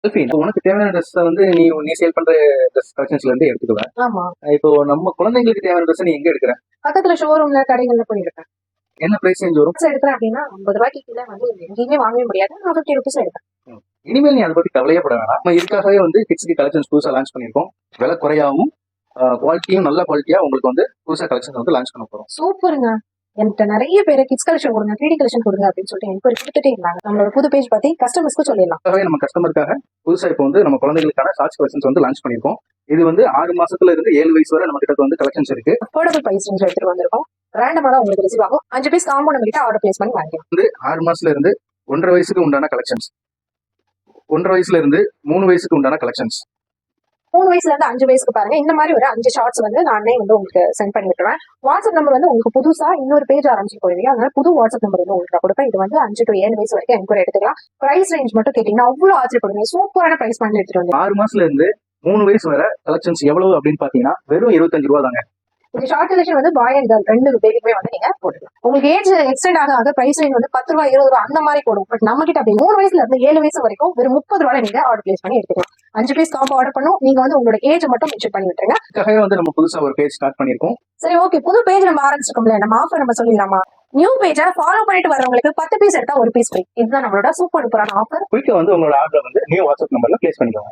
Selfie உனக்கு தேவையான dress வந்து நீ சேல் பண்ற ட்ரெஸ் கலெக்ஷன்ஸ்ல இருந்து எடுத்துக்குவேன். ஆமா, இப்போ நம்ம குழந்தைங்களுக்கு தேவையான ட்ரெஸ் நீ எங்க எடுக்கிற? பக்கத்துல ஷோரூம்ல கடைகள்ல போய் எடுப்பேன். என்ன பிரைஸ் ரேஞ்ச் வரும்? எடுக்கிறேன் அப்படின்னா 50 ரூபாய்க்கு கீழே வந்து எங்கேயுமே வாங்கவே முடியாது. நான் 50 ருபீஸ் எடுப்பேன். இனிமேல் நீ அதை பத்தி கவலையே பட வேணாம். நம்ம இதுக்காகவே வந்து கிட்ஸ்க்கு கலெக்ஷன்ஸ் புதுசா லான்ச் பண்ணிருக்கோம். விலை குறையாவும் குவாலிட்டியும் நல்ல குவாலிட்டியா உங்களுக்கு வந்து புதுசா கலெக்ஷன் வந்து லான்ச் பண்ண போறோம். சூப்பருங்க. என்கிட்ட நிறைய பேர் கிட்ஸ் கலெக்ஷன் கொடுங்க, 3D கலெக்ஷன் கொடுங்க அப்படின்னு சொல்லிட்டு என்கொயரி கொடுத்துட்டே இருந்தாங்க. நம்மளோட புது பேஜ் பத்தி கஸ்டமர்ஸ்க்கு சொல்லிடலாம். அதுக்காகவே நம்ம கஸ்டமருக்காக புதுசா இப்போ வந்து நம்ம குழந்தைகளுக்கான ஷார்ட்ஸ் கலெக்ஷன்ஸ் வந்து லான்ச் பண்ணிருக்கோம். இது வந்து 6 மாசத்துல இருந்து 7 வயசு வரை நம்ம கிட்ட வந்து கலெக்ஷன்ஸ் இருக்கு. அஃபோர்டபிள் பிரைஸ் ரேஞ்ச் எடுத்துட்டு வந்திருக்கோம். ரேண்டமா தான் உங்களுக்கு ரிசீவ் ஆகும். 5 பீஸ் காம்போ நம்ம கிட்ட ஆர்டர் பிளேஸ் பண்ணி வாங்கிக்கலாம். வந்து 6 மாசத்துல இருந்து 1.5 வயசுக்கு உண்டான கலெக்ஷன்ஸ், 1.5 வயசுல இருந்து 3 வயசுக்கு உண்டான கலெக்ஷன்ஸ், 3 வயசுல இருந்து 5 வயசுக்கு பாருங்க. இந்த மாதிரி ஒரு 5 ஷார்ட்ஸ் வந்து நானே வந்து உங்களுக்கு சென்ட் பண்ணி விட்டுருவேன். வாட்ஸ்அப் நம்பர் வந்து உங்களுக்கு புதுசா இன்னொரு பேஜ் ஆரம்பிச்சு போயிருவீங்க. அதனால புது வாட்ஸ்அப் நம்பர் வந்து உங்களுக்கு கொடுப்பேன். இது வந்து 5 to 7 வயசு வரைக்கும் என்கொயரி எடுத்துக்கலாம். பிரைஸ் ரேஞ்ச் மட்டும் கேட்டீங்கன்னா அவ்வளவு ஆச்சரியப்படுவீங்க. சூப்பரான பிரைஸ் பண்ணி எடுத்துட்டு வந்து 6 மாசத்துல இருந்து 3 வயசு வரை கலெக்ஷன்ஸ் எவ்வளவு அப்படின்னு பாத்தீங்கன்னா வெறும் 25 ரூபா தாங்க. இந்த ஷார்ட் கலெக்ஷன் வந்து பாய் அண்ட் கேர்ள் 2 பேருக்குமே வந்து நீங்க போட்டுக்கலாம். உங்களுக்கு ஏஜ் எக்ஸ்டெண்ட் ஆக பிரைஸ் ரேஞ்ச் வந்து 10 ரூபாய் 20 ரூபா அந்த மாதிரி போடும். பட் நம்ம கிட்ட அப்படி 3 வயசுல இருந்து 7 வயசு வரைக்கும் வெறும் 30 ரூபாய் நீங்க ஆர்டர் பிளேஸ் பண்ணி எடுத்துக்கலாம். 5 பீஸ் காம்போ ஆர்டர் பண்ணும். நீங்க வந்து உங்களோட ஏஜ் மட்டும் மென்ஷன் பண்ணி விட்டுருங்க. இதுக்காகவே வந்து நம்ம புதுசா ஒரு பேஜ் ஸ்டார்ட் பண்ணிருக்கோம். சரி, ஓகே. புது பேஜ் நம்ம ஆரம்பிச்சிருக்கோம்ல, நம்ம ஆஃபர் நம்ம சொல்லிடலாமா? நியூ பேஜை ஃபாலோ பண்ணிட்டு வரவங்களுக்கு 10 பீஸ் எடுத்தா 1 பீஸ் ஃப்ரீ. இதுதான் நம்மளோட சூப்பர் சூப்பரான ஆஃபர். குயிக்கா வந்து உங்களோட ஆர்டர் வந்து நியூ வாட்ஸ்அப் நம்பர்ல பிளேஸ் பண்ணிக்கோங்க.